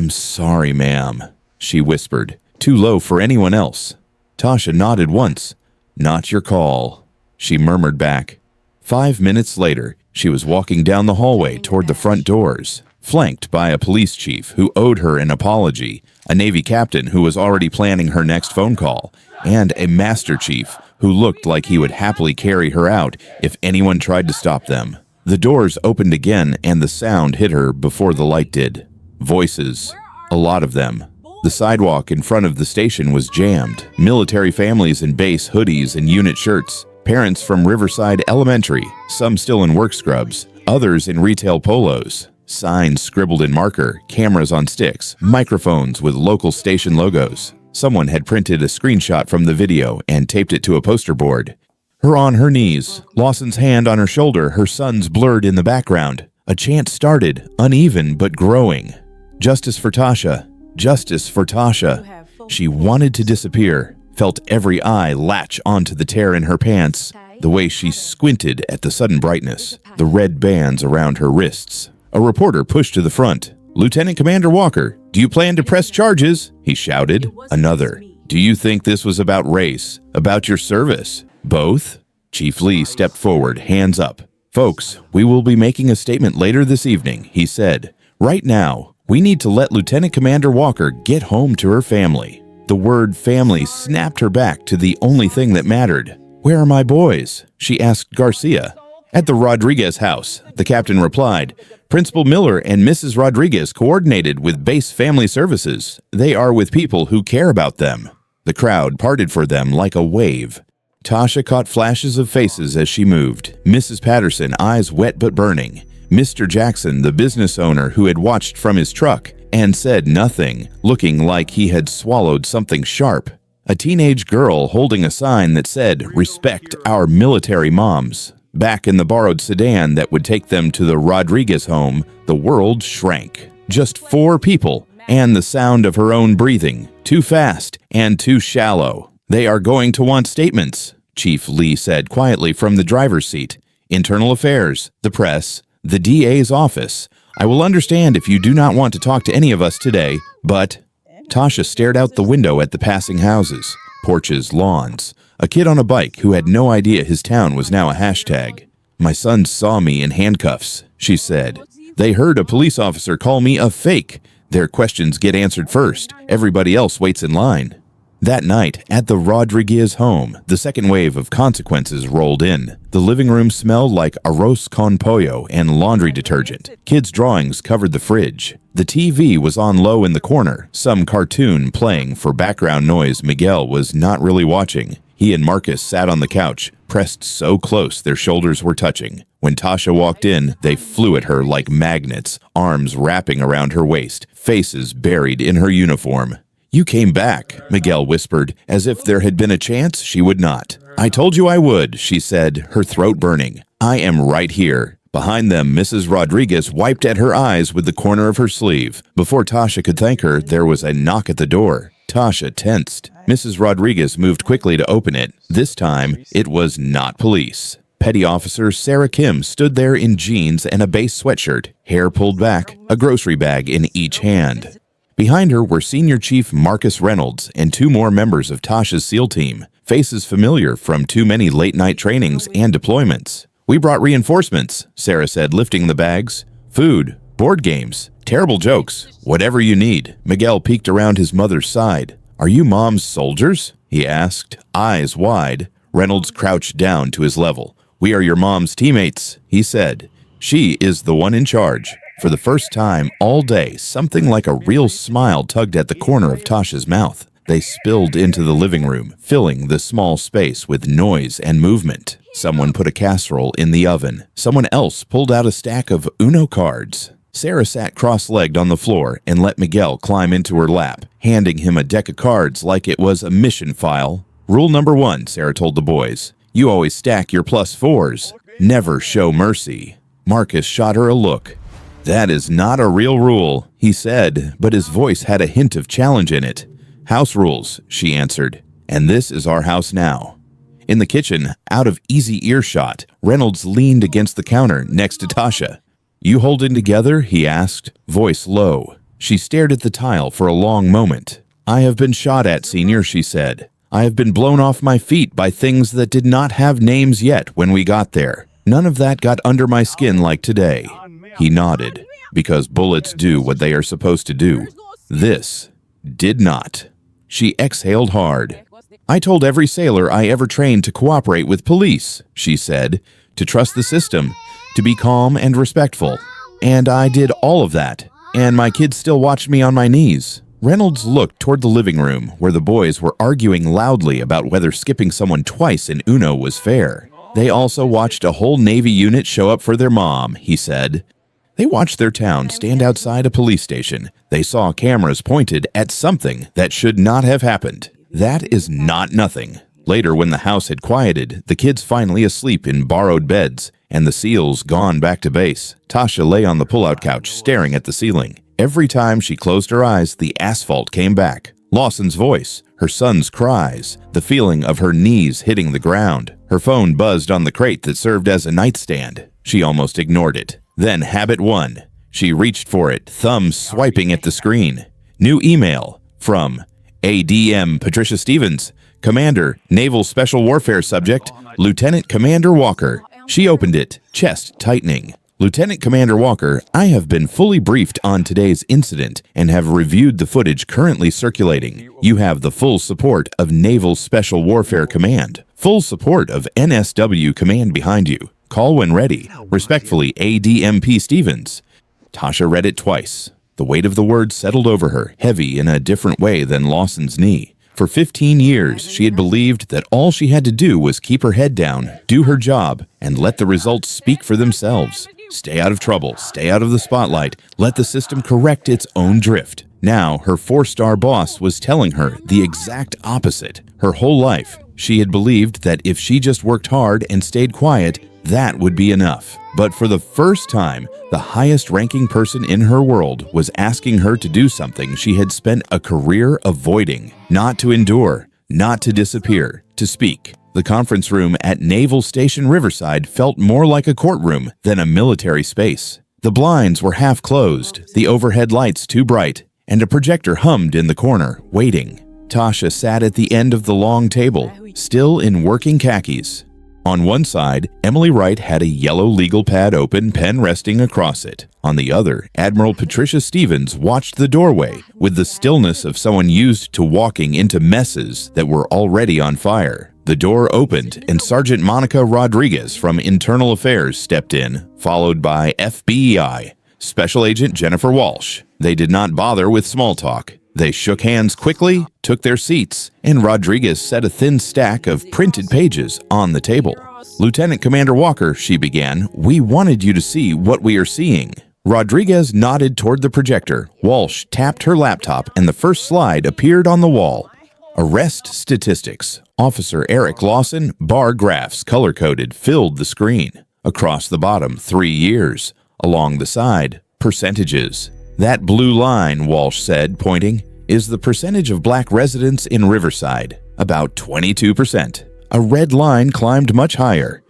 sorry, ma'am," she whispered, too low for anyone else. Tasha nodded once. "Not your call," she murmured back. 5 minutes later, she was walking down the hallway toward the front doors, flanked by a police chief who owed her an apology, a Navy captain who was already planning her next phone call, and a master chief who looked like he would happily carry her out if anyone tried to stop them. The doors opened again and the sound hit her before the light did. Voices. A lot of them. The sidewalk in front of the station was jammed. Military families in base hoodies and unit shirts. Parents from Riverside Elementary, some still in work scrubs, others in retail polos. Signs scribbled in marker, cameras on sticks, microphones with local station logos. Someone had printed a screenshot from the video and taped it to a poster board. Her on her knees, Lawson's hand on her shoulder, her sons blurred in the background. A chant started, uneven but growing. "Justice for Tasha. Justice for Tasha." She wanted to disappear, felt every eye latch onto the tear in her pants, the way she squinted at the sudden brightness, the red bands around her wrists. A reporter pushed to the front. "Lieutenant Commander Walker, do you plan to press charges?" he shouted. Another. "Do you think this was about race, about your service?" "Both?" Chief Lee stepped forward, hands up. "Folks, we will be making a statement later this evening," he said. "Right now, we need to let Lieutenant Commander Walker get home to her family." The word family snapped her back to the only thing that mattered. "Where are my boys?" she asked Garcia. "At the Rodriguez house," the captain replied. "Principal Miller and Mrs. Rodriguez coordinated with base family services. They are with people who care about them." The crowd parted for them like a wave. Tasha caught flashes of faces as she moved. Mrs. Patterson, eyes wet but burning. Mr. Jackson, the business owner who had watched from his truck and said nothing, looking like he had swallowed something sharp. A teenage girl holding a sign that said, "Respect our military moms." Back in the borrowed sedan that would take them to the Rodriguez home, the world shrank. Just 4 people, and the sound of her own breathing, too fast and too shallow. "They are going to want statements," Chief Lee said quietly from the driver's seat. "Internal affairs, the press, the DA's office. I will understand if you do not want to talk to any of us today, but..." Tasha stared out the window at the passing houses, porches, lawns. A kid on a bike who had no idea his town was now a hashtag. "My sons saw me in handcuffs," she said. "They heard a police officer call me a fake. Their questions get answered first. Everybody else waits in line." That night, at the Rodriguez home, the second wave of consequences rolled in. The living room smelled like arroz con pollo and laundry detergent. Kids' drawings covered the fridge. The TV was on low in the corner, some cartoon playing for background noise Miguel was not really watching. He and Marcus sat on the couch, pressed so close their shoulders were touching. When Tasha walked in, they flew at her like magnets, arms wrapping around her waist, faces buried in her uniform. "You came back," Miguel whispered, as if there had been a chance she would not. "I told you I would," she said, her throat burning. "I am right here." Behind them, Mrs. Rodriguez wiped at her eyes with the corner of her sleeve. Before Tasha could thank her, there was a knock at the door. Tasha tensed. Mrs. Rodriguez moved quickly to open it. This time, it was not police. Petty Officer Sarah Kim stood there in jeans and a base sweatshirt, hair pulled back, a grocery bag in each hand. Behind her were Senior Chief Marcus Reynolds and 2 more members of Tasha's SEAL team, faces familiar from too many late-night trainings and deployments. "We brought reinforcements," Sarah said, lifting the bags. "Food, board games, terrible jokes, whatever you need." Miguel peeked around his mother's side. "Are you Mom's soldiers?" he asked, eyes wide. Reynolds crouched down to his level. "We are your mom's teammates," he said. "She is the one in charge. For the first time all day, something like a real smile tugged at the corner of Tasha's mouth. They spilled into the living room, filling the small space with noise and movement. Someone put a casserole in the oven. Someone else pulled out a stack of Uno cards. Sarah sat cross-legged on the floor and let Miguel climb into her lap, handing him a deck of cards like it was a mission file. Rule number 1, Sarah told the boys. You always stack your +4s. Never show mercy. Marcus shot her a look. That is not a real rule, he said, but his voice had a hint of challenge in it. House rules, she answered, and this is our house now. In the kitchen, out of easy earshot, Reynolds leaned against the counter next to Tasha. You holding together? He asked, voice low. She stared at the tile for a long moment. I have been shot at, Senior, she said. I have been blown off my feet by things that did not have names yet when we got there. None of that got under my skin like today. He nodded, because bullets do what they are supposed to do. This did not. She exhaled hard. I told every sailor I ever trained to cooperate with police, she said, to trust the system, to be calm and respectful. And I did all of that, and my kids still watched me on my knees. Reynolds looked toward the living room, where the boys were arguing loudly about whether skipping someone twice in Uno was fair. They also watched a whole Navy unit show up for their mom, he said. They watched their town stand outside a police station. They saw cameras pointed at something that should not have happened. That is not nothing. Later, when the house had quieted, the kids finally asleep in borrowed beds, and the SEALs gone back to base, Tasha lay on the pull-out couch staring at the ceiling. Every time she closed her eyes, the asphalt came back. Lawson's voice, her son's cries, the feeling of her knees hitting the ground. Her phone buzzed on the crate that served as a nightstand. She almost ignored it. Then habit 1. She reached for it, thumb swiping at the screen. New email from ADM Patricia Stevens, Commander, Naval Special Warfare Subject, Lieutenant Commander Walker. She opened it, chest tightening. Lieutenant Commander Walker, I have been fully briefed on today's incident and have reviewed the footage currently circulating. You have the full support of Naval Special Warfare Command. Full support of NSW Command behind you. Call when ready. Respectfully, ADMP Stevens. Tasha read it twice. The weight of the words settled over her, heavy in a different way than Lawson's knee. For 15 years, she had believed that all she had to do was keep her head down, do her job, and let the results speak for themselves. Stay out of trouble, stay out of the spotlight, let the system correct its own drift. Now, her 4-star boss was telling her the exact opposite. Her whole life, she had believed that if she just worked hard and stayed quiet, that would be enough. But for the first time, the highest-ranking person in her world was asking her to do something she had spent a career avoiding. Not to endure, not to disappear, to speak. The conference room at Naval Station Riverside felt more like a courtroom than a military space. The blinds were half closed, the overhead lights too bright, and a projector hummed in the corner, waiting. Tasha sat at the end of the long table, still in working khakis. On one side, Emily Wright had a yellow legal pad open, pen resting across it. On the other, Admiral Patricia Stevens watched the doorway with the stillness of someone used to walking into messes that were already on fire. The door opened, and Sergeant Monica Rodriguez from Internal Affairs stepped in, followed by FBI Special Agent Jennifer Walsh. They did not bother with small talk. They shook hands quickly, took their seats, and Rodriguez set a thin stack of printed pages on the table. Lieutenant Commander Walker, she began, we wanted you to see what we are seeing. Rodriguez nodded toward the projector. Walsh tapped her laptop, and the first slide appeared on the wall. Arrest statistics. Officer Eric Lawson, bar graphs color-coded, filled the screen. Across the bottom, 3 years. Along the side, percentages. That blue line, Walsh said, pointing, is the percentage of black residents in Riverside, about 22%. A red line climbed much higher.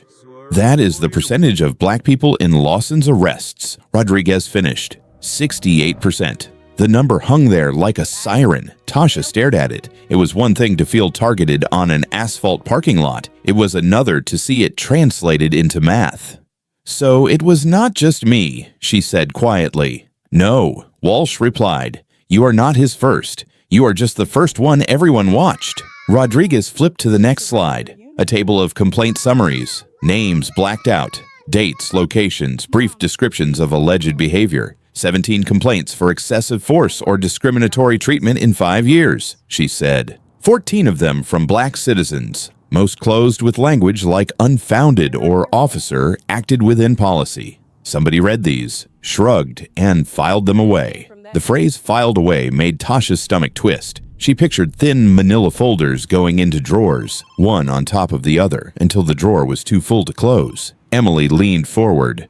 That is the percentage of black people in Lawson's arrests, Rodriguez finished, 68%. The number hung there like a siren. Tasha stared at it. It was one thing to feel targeted on an asphalt parking lot. It was another to see it translated into math. So it was not just me, she said quietly. No, Walsh replied. You are not his first. You are just the first one everyone watched. Rodriguez flipped to the next slide. A table of complaint summaries. Names blacked out. Dates, locations, brief descriptions of alleged behavior. 17 complaints for excessive force or discriminatory treatment in 5 years, she said. 14 of them from black citizens. Most closed with language like unfounded or officer acted within policy. Somebody read these, shrugged, and filed them away. The phrase filed away made Tasha's stomach twist. She pictured thin manila folders going into drawers, one on top of the other, until the drawer was too full to close. Emily leaned forward.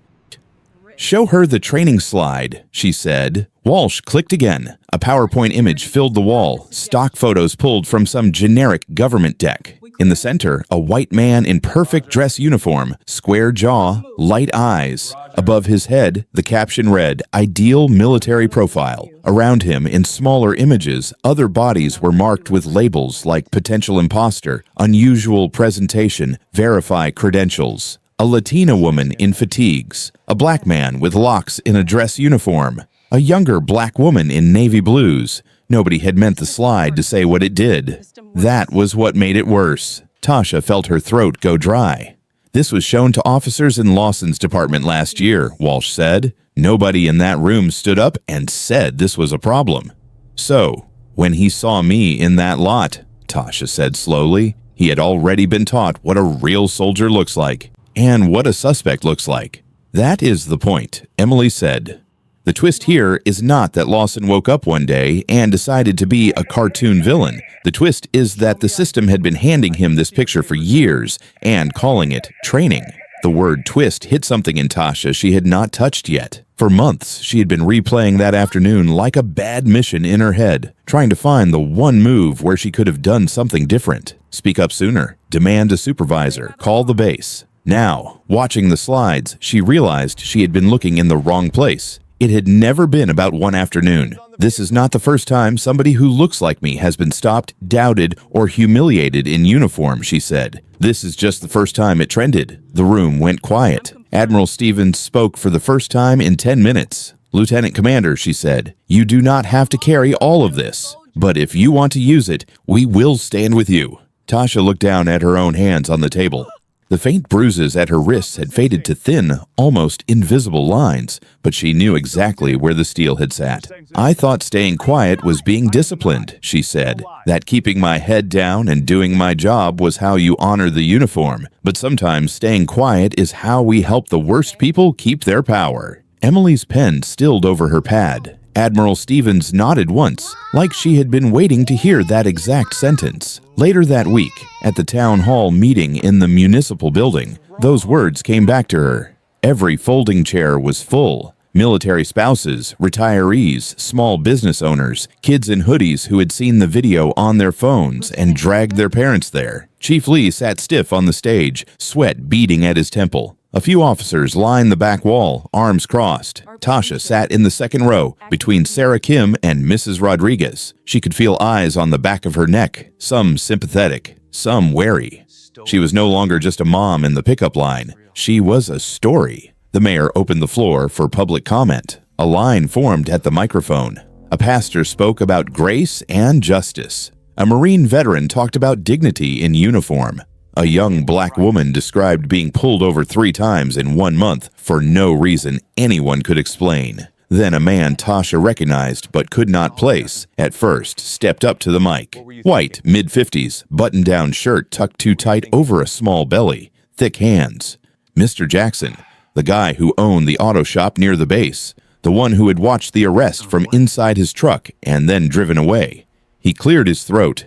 "Show her the training slide," she said. Walsh clicked again. A PowerPoint image filled the wall, stock photos pulled from some generic government deck. In the center, a white man in perfect dress uniform, square jaw, light eyes. Above his head, the caption read, "Ideal military profile." Around him, in smaller images, other bodies were marked with labels like potential imposter, unusual presentation, verify credentials. A Latina woman in fatigues, a black man with locks in a dress uniform, a younger black woman in navy blues. Nobody had meant the slide to say what it did. That was what made it worse. Tasha felt her throat go dry. "This was shown to officers in Lawson's department last year," Walsh said. "Nobody in that room stood up and said this was a problem." "So, when he saw me in that lot," Tasha said slowly, "he had already been taught what a real soldier looks like. And what a suspect looks like." "That is the point," Emily said. "The twist here is not that Lawson woke up one day and decided to be a cartoon villain. The twist is that the system had been handing him this picture for years and calling it training." The word twist hit something in Tasha she had not touched yet. For months, she had been replaying that afternoon like a bad mission in her head, trying to find the one move where she could have done something different. Speak up sooner, demand a supervisor, call the base. Now, watching the slides, she realized she had been looking in the wrong place. It had never been about one afternoon. "This is not the first time somebody who looks like me has been stopped, doubted, or humiliated in uniform," she said. "This is just the first time it trended." The room went quiet. Admiral Stevens spoke for the first time in 10 minutes. "Lieutenant Commander," she said, "you do not have to carry all of this. But if you want to use it, we will stand with you." Tasha looked down at her own hands on the table. The faint bruises at her wrists had faded to thin, almost invisible lines, but she knew exactly where the steel had sat. "I thought staying quiet was being disciplined," she said. "That keeping my head down and doing my job was how you honor the uniform. But sometimes staying quiet is how we help the worst people keep their power." Emily's pen stilled over her pad. Admiral Stevens nodded once, like she had been waiting to hear that exact sentence. Later that week, at the town hall meeting in the municipal building, those words came back to her. Every folding chair was full. Military spouses, retirees, small business owners, kids in hoodies who had seen the video on their phones and dragged their parents there. Chief Lee sat stiff on the stage, sweat beading at his temple. A few officers lined the back wall, arms crossed. Tasha sat in the second row, between Sarah Kim and Mrs. Rodriguez. She could feel eyes on the back of her neck, some sympathetic, some wary. She was no longer just a mom in the pickup line. She was a story. The mayor opened the floor for public comment. A line formed at the microphone. A pastor spoke about grace and justice. A Marine veteran talked about dignity in uniform. A young black woman described being pulled over 3 times in 1 month for no reason anyone could explain. Then a man Tasha recognized but could not place at first stepped up to the mic. White, mid-50s, button-down shirt tucked too tight over a small belly, thick hands. Mr. Jackson, the guy who owned the auto shop near the base, the one who had watched the arrest from inside his truck and then driven away. He cleared his throat.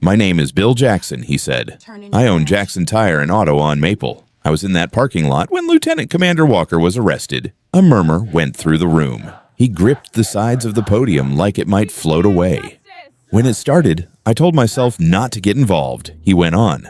"My name is Bill Jackson," he said. "I own Jackson Tire and Auto on Maple. I was in that parking lot when Lieutenant Commander Walker was arrested." A murmur went through the room. He gripped the sides of the podium like it might float away. "When it started, I told myself not to get involved," he went on.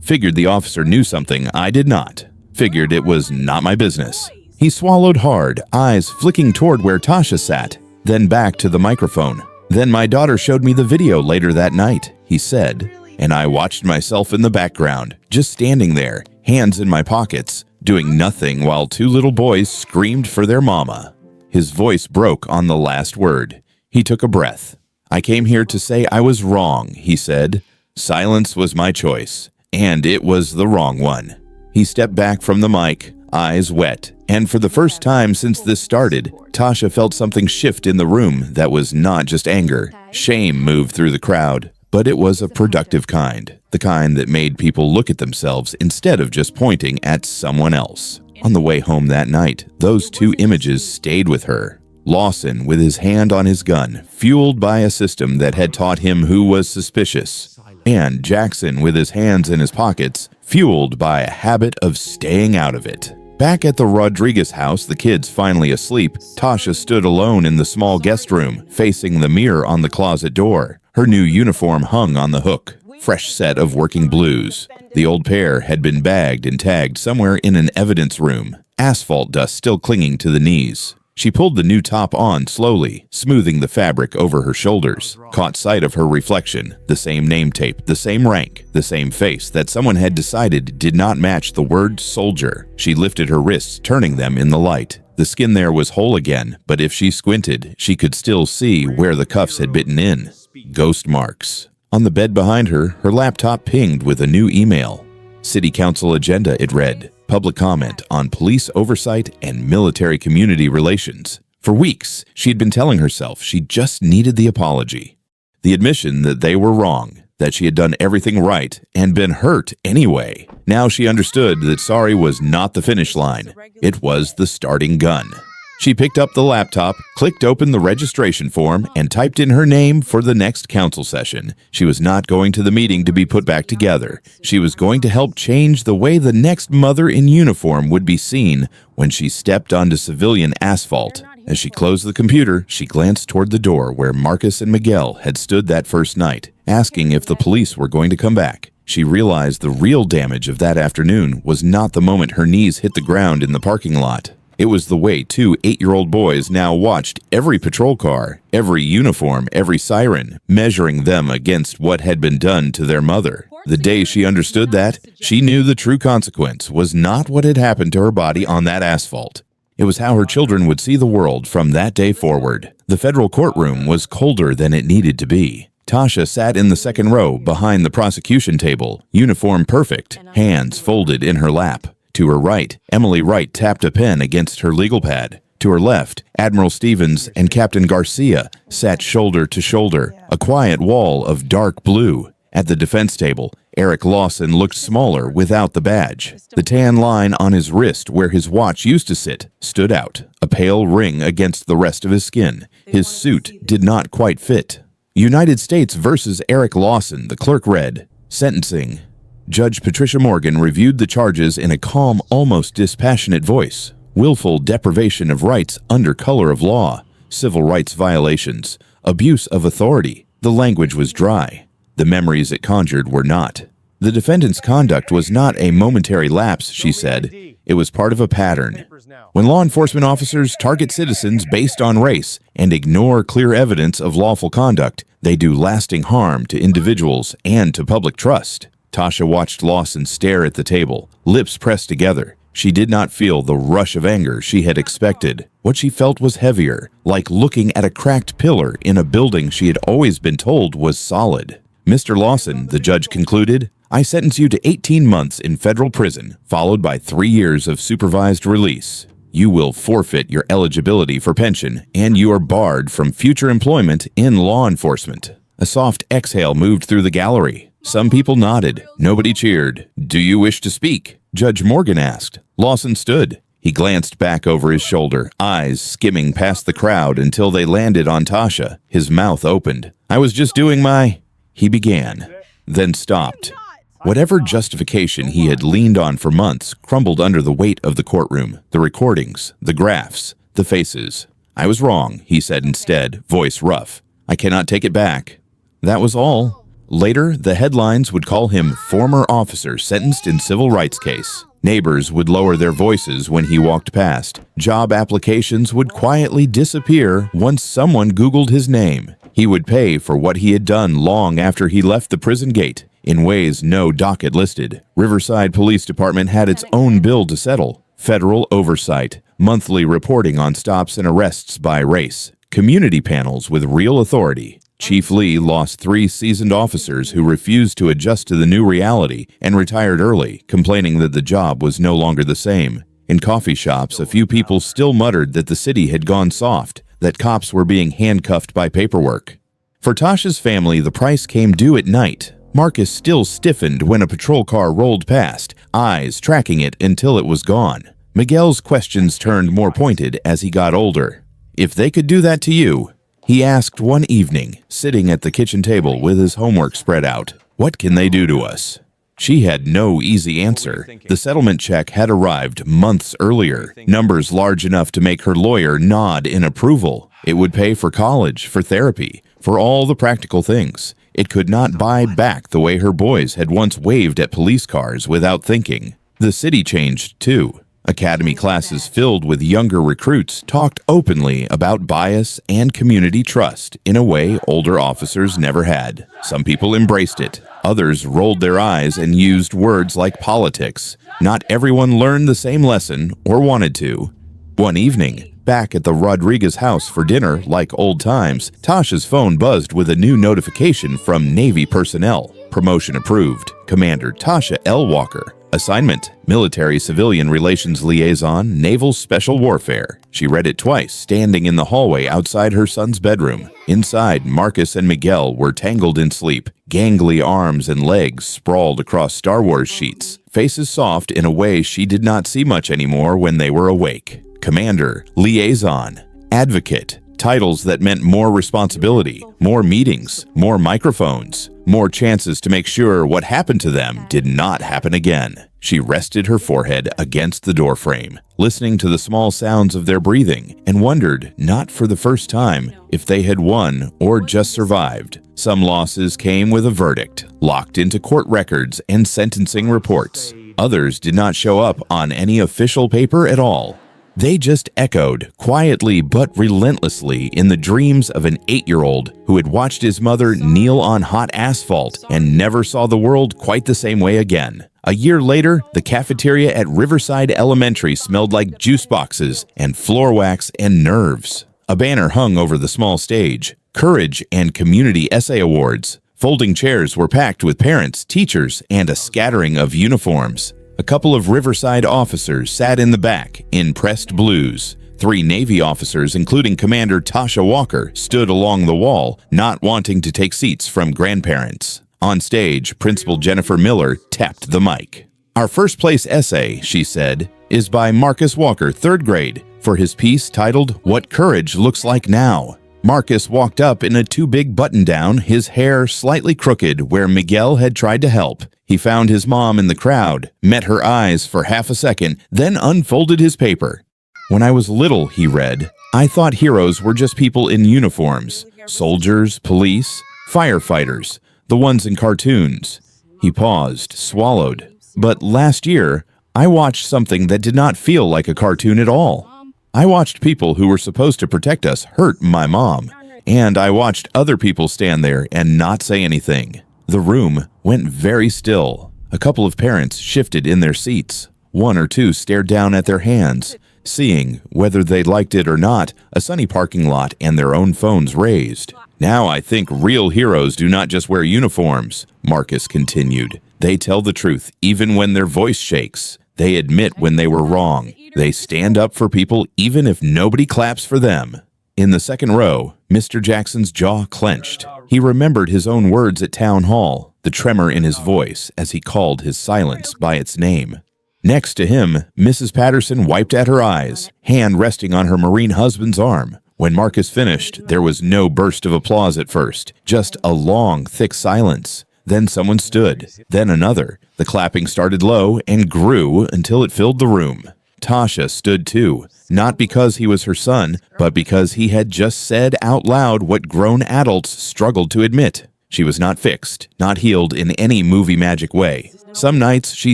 "Figured the officer knew something I did not. Figured it was not my business." He swallowed hard, eyes flicking toward where Tasha sat, then back to the microphone. "Then my daughter showed me the video later that night," he said, "and I watched myself in the background, just standing there, hands in my pockets, doing nothing while 2 little boys screamed for their mama." His voice broke on the last word. He took a breath. "I came here to say I was wrong," he said. "Silence was my choice, and it was the wrong one." He stepped back from the mic, eyes wet, And for the first time since this started, Tasha felt something shift in the room that was not just anger. Shame moved through the crowd, but it was a productive kind, the kind that made people look at themselves instead of just pointing at someone else. On the way home that night, those two images stayed with her. Lawson with his hand on his gun, fueled by a system that had taught him who was suspicious. And Jackson with his hands in his pockets, fueled by a habit of staying out of it. Back at the Rodriguez house, the kids finally asleep, Tasha stood alone in the small guest room, facing the mirror on the closet door. Her new uniform hung on the hook, fresh set of working blues. The old pair had been bagged and tagged somewhere in an evidence room, asphalt dust still clinging to the knees. She pulled the new top on slowly, smoothing the fabric over her shoulders, caught sight of her reflection, the same name tape, the same rank, the same face that someone had decided did not match the word soldier. She lifted her wrists, turning them in the light. The skin there was whole again, but if she squinted, she could still see where the cuffs had bitten in. Ghost marks. On the bed behind her, her laptop pinged with a new email. City Council agenda, it read. Public comment on police oversight and military community relations. For weeks, she had been telling herself she just needed the apology. The admission that they were wrong, that she had done everything right and been hurt anyway. Now she understood that sorry was not the finish line. It was the starting gun. She picked up the laptop, clicked open the registration form, and typed in her name for the next council session. She was not going to the meeting to be put back together. She was going to help change the way the next mother in uniform would be seen when she stepped onto civilian asphalt. As she closed the computer, she glanced toward the door where Marcus and Miguel had stood that first night, asking if the police were going to come back. She realized the real damage of that afternoon was not the moment her knees hit the ground in the parking lot. It was the way two 8-year-old boys now watched every patrol car, every uniform, every siren, measuring them against what had been done to their mother. The day she understood that, she knew the true consequence was not what had happened to her body on that asphalt. It was how her children would see the world from that day forward. The federal courtroom was colder than it needed to be. Tasha sat in the second row behind the prosecution table, uniform perfect, hands folded in her lap. To her right, Emily Wright tapped a pen against her legal pad. To her left, Admiral Stevens and Captain Garcia sat shoulder to shoulder, a quiet wall of dark blue. At the defense table, Eric Lawson looked smaller without the badge. The tan line on his wrist where his watch used to sit stood out, a pale ring against the rest of his skin. His suit did not quite fit. United States versus Eric Lawson, the clerk read. Sentencing. Judge Patricia Morgan reviewed the charges in a calm, almost dispassionate voice. Willful deprivation of rights under color of law, civil rights violations, abuse of authority. The language was dry. The memories it conjured were not. The defendant's conduct was not a momentary lapse, she said. It was part of a pattern. When law enforcement officers target citizens based on race and ignore clear evidence of lawful conduct, they do lasting harm to individuals and to public trust. Tasha watched Lawson stare at the table, lips pressed together. She did not feel the rush of anger she had expected. What she felt was heavier, like looking at a cracked pillar in a building she had always been told was solid. Mr. Lawson, the judge concluded, I sentence you to 18 months in federal prison, followed by 3 years of supervised release. You will forfeit your eligibility for pension, and you are barred from future employment in law enforcement. A soft exhale moved through the gallery. Some people nodded. Nobody cheered. Do you wish to speak? Judge Morgan asked. Lawson stood. He glanced back over his shoulder, eyes skimming past the crowd until they landed on Tasha. His mouth opened. I was just doing my... He began, then stopped. Whatever justification he had leaned on for months crumbled under the weight of the courtroom, the recordings, the graphs, the faces. I was wrong, he said instead, voice rough. I cannot take it back. That was all. Later, the headlines would call him former officer sentenced in civil rights case. Neighbors would lower their voices when he walked past. Job applications would quietly disappear once someone Googled his name. He would pay for what he had done long after he left the prison gate, in ways no docket listed. Riverside Police Department had its own bill to settle. Federal oversight, monthly reporting on stops and arrests by race, community panels with real authority. Chief Lee lost 3 seasoned officers who refused to adjust to the new reality and retired early, complaining that the job was no longer the same. In coffee shops, a few people still muttered that the city had gone soft, that cops were being handcuffed by paperwork. For Tasha's family, the price came due at night. Marcus still stiffened when a patrol car rolled past, eyes tracking it until it was gone. Miguel's questions turned more pointed as he got older. If they could do that to you, he asked one evening, sitting at the kitchen table with his homework spread out, what can they do to us? She had no easy answer. The settlement check had arrived months earlier, numbers large enough to make her lawyer nod in approval. It would pay for college, for therapy, for all the practical things. It could not buy back the way her boys had once waved at police cars without thinking. The city changed, too. Academy classes filled with younger recruits talked openly about bias and community trust in a way older officers never had. Some people embraced it. Others rolled their eyes and used words like politics. Not everyone learned the same lesson or wanted to. One evening, back at the Rodriguez house for dinner, like old times, Tasha's phone buzzed with a new notification from Navy personnel. Promotion approved. Commander Tasha L. Walker. Assignment: Military-Civilian Relations Liaison, Naval Special Warfare. She read it twice, standing in the hallway outside her son's bedroom. Inside, Marcus and Miguel were tangled in sleep. Gangly arms and legs sprawled across Star Wars sheets. Faces soft in a way she did not see much anymore when they were awake. Commander, Liaison, Advocate. Titles that meant more responsibility, more meetings, more microphones, more chances to make sure what happened to them did not happen again. She rested her forehead against the doorframe, listening to the small sounds of their breathing, and wondered, not for the first time, if they had won or just survived. Some losses came with a verdict, locked into court records and sentencing reports. Others did not show up on any official paper at all. They just echoed, quietly but relentlessly, in the dreams of an 8-year-old who had watched his mother kneel on hot asphalt and never saw the world quite the same way again. A year later, the cafeteria at Riverside Elementary smelled like juice boxes and floor wax and nerves. A banner hung over the small stage, Courage and Community Essay Awards. Folding chairs were packed with parents, teachers, and a scattering of uniforms. A couple of Riverside officers sat in the back in pressed blues. 3 Navy officers, including Commander Tasha Walker, stood along the wall, not wanting to take seats from grandparents. On stage, Principal Jennifer Miller tapped the mic. Our first place essay, she said, is by Marcus Walker, 3rd grade, for his piece titled What Courage Looks Like Now. Marcus walked up in a too big button-down, his hair slightly crooked where Miguel had tried to help. He found his mom in the crowd, met her eyes for half a second, then unfolded his paper. When I was little, he read, I thought heroes were just people in uniforms. Soldiers, police, firefighters, the ones in cartoons. He paused, swallowed. But last year, I watched something that did not feel like a cartoon at all. I watched people who were supposed to protect us hurt my mom. And I watched other people stand there and not say anything. The room went very still. A couple of parents shifted in their seats. 1 or 2 stared down at their hands, seeing, whether they liked it or not, a sunny parking lot and their own phones raised. Now I think real heroes do not just wear uniforms, Marcus continued. They tell the truth even when their voice shakes. They admit when they were wrong. They stand up for people even if nobody claps for them. In the second row, Mr. Jackson's jaw clenched. He remembered his own words at town hall, the tremor in his voice as he called his silence by its name. Next to him, Mrs. Patterson wiped at her eyes, hand resting on her Marine husband's arm. When Marcus finished, there was no burst of applause at first, just a long, thick silence. Then someone stood, then another. The clapping started low and grew until it filled the room. Tasha stood too, not because he was her son, but because he had just said out loud what grown adults struggled to admit. She was not fixed, not healed in any movie magic way. Some nights she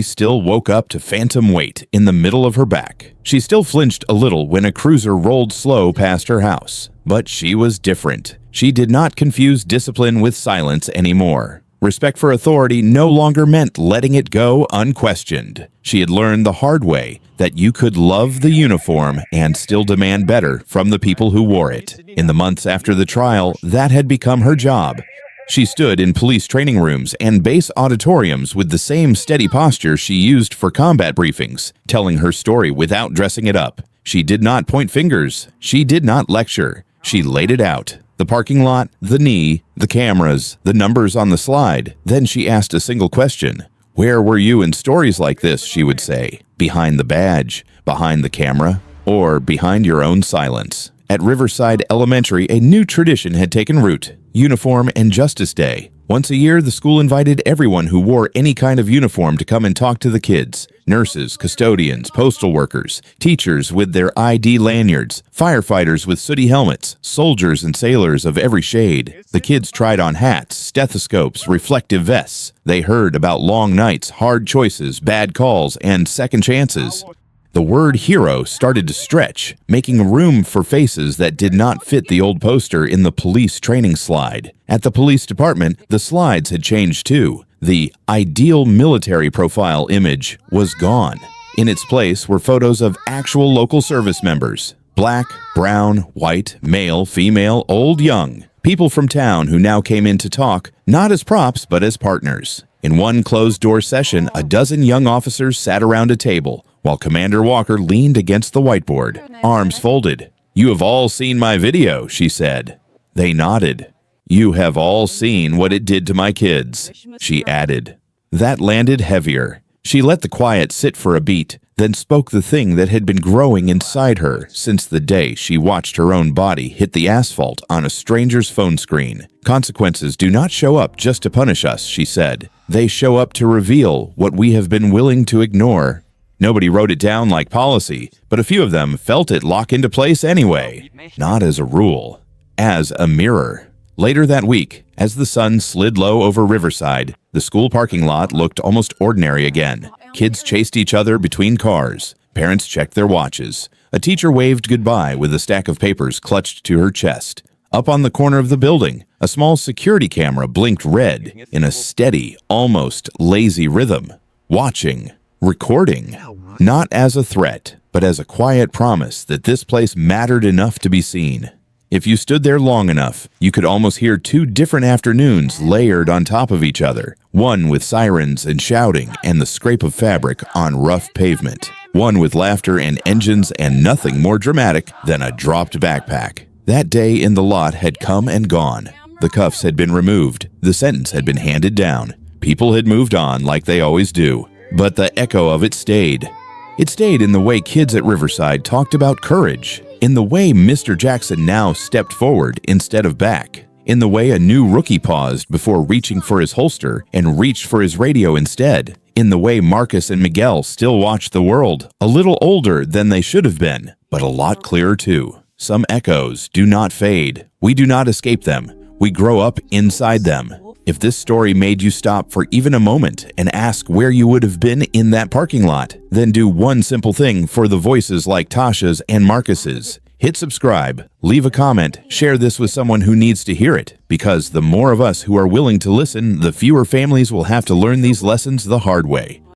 still woke up to phantom weight in the middle of her back. She still flinched a little when a cruiser rolled slow past her house. But she was different. She did not confuse discipline with silence anymore. Respect for authority no longer meant letting it go unquestioned. She had learned the hard way that you could love the uniform and still demand better from the people who wore it. In the months after the trial, that had become her job. She stood in police training rooms and base auditoriums with the same steady posture she used for combat briefings, telling her story without dressing it up. She did not point fingers. She did not lecture. She laid it out. The parking lot, the knee, the cameras, the numbers on the slide. Then she asked a single question. Where were you in stories like this, she would say. Behind the badge, behind the camera, or behind your own silence. At Riverside Elementary, a new tradition had taken root. Uniform and Justice Day. Once a year, the school invited everyone who wore any kind of uniform to come and talk to the kids. Nurses, custodians, postal workers, teachers with their ID lanyards, firefighters with sooty helmets, soldiers and sailors of every shade. The kids tried on hats, stethoscopes, reflective vests. They heard about long nights, hard choices, bad calls, and second chances. The word hero started to stretch, making room for faces that did not fit the old poster in the police training slide. At the police department, the slides had changed too. The ideal military profile image was gone. In its place were photos of actual local service members. Black, brown, white, male, female, old, young. People from town who now came in to talk, not as props but as partners. In one closed-door session, a dozen young officers sat around a table, while Commander Walker leaned against the whiteboard, arms folded. "You have all seen my video," she said. They nodded. "You have all seen what it did to my kids," she added. That landed heavier. She let the quiet sit for a beat, then spoke the thing that had been growing inside her since the day she watched her own body hit the asphalt on a stranger's phone screen. "Consequences do not show up just to punish us," she said. "They show up to reveal what we have been willing to ignore." Nobody wrote it down like policy, but a few of them felt it lock into place anyway. Not as a rule, as a mirror. Later that week, as the sun slid low over Riverside, the school parking lot looked almost ordinary again. Kids chased each other between cars. Parents checked their watches. A teacher waved goodbye with a stack of papers clutched to her chest. Up on the corner of the building, a small security camera blinked red in a steady, almost lazy rhythm. Watching. Recording, not as a threat, but as a quiet promise that this place mattered enough to be seen. If you stood there long enough, you could almost hear two different afternoons layered on top of each other, one with sirens and shouting and the scrape of fabric on rough pavement, one with laughter and engines and nothing more dramatic than a dropped backpack. That day in the lot had come and gone. The cuffs had been removed, the sentence had been handed down. People had moved on like they always do. But the echo of it stayed. It stayed in the way kids at Riverside talked about courage, in the way Mr. Jackson now stepped forward instead of back, in the way a new rookie paused before reaching for his holster and reached for his radio instead, in the way Marcus and Miguel still watched the world, a little older than they should have been, but a lot clearer too. Some echoes do not fade. We do not escape them. We grow up inside them. If this story made you stop for even a moment and ask where you would have been in that parking lot, then do one simple thing for the voices like Tasha's and Marcus's. Hit subscribe, leave a comment, share this with someone who needs to hear it, because the more of us who are willing to listen, the fewer families will have to learn these lessons the hard way.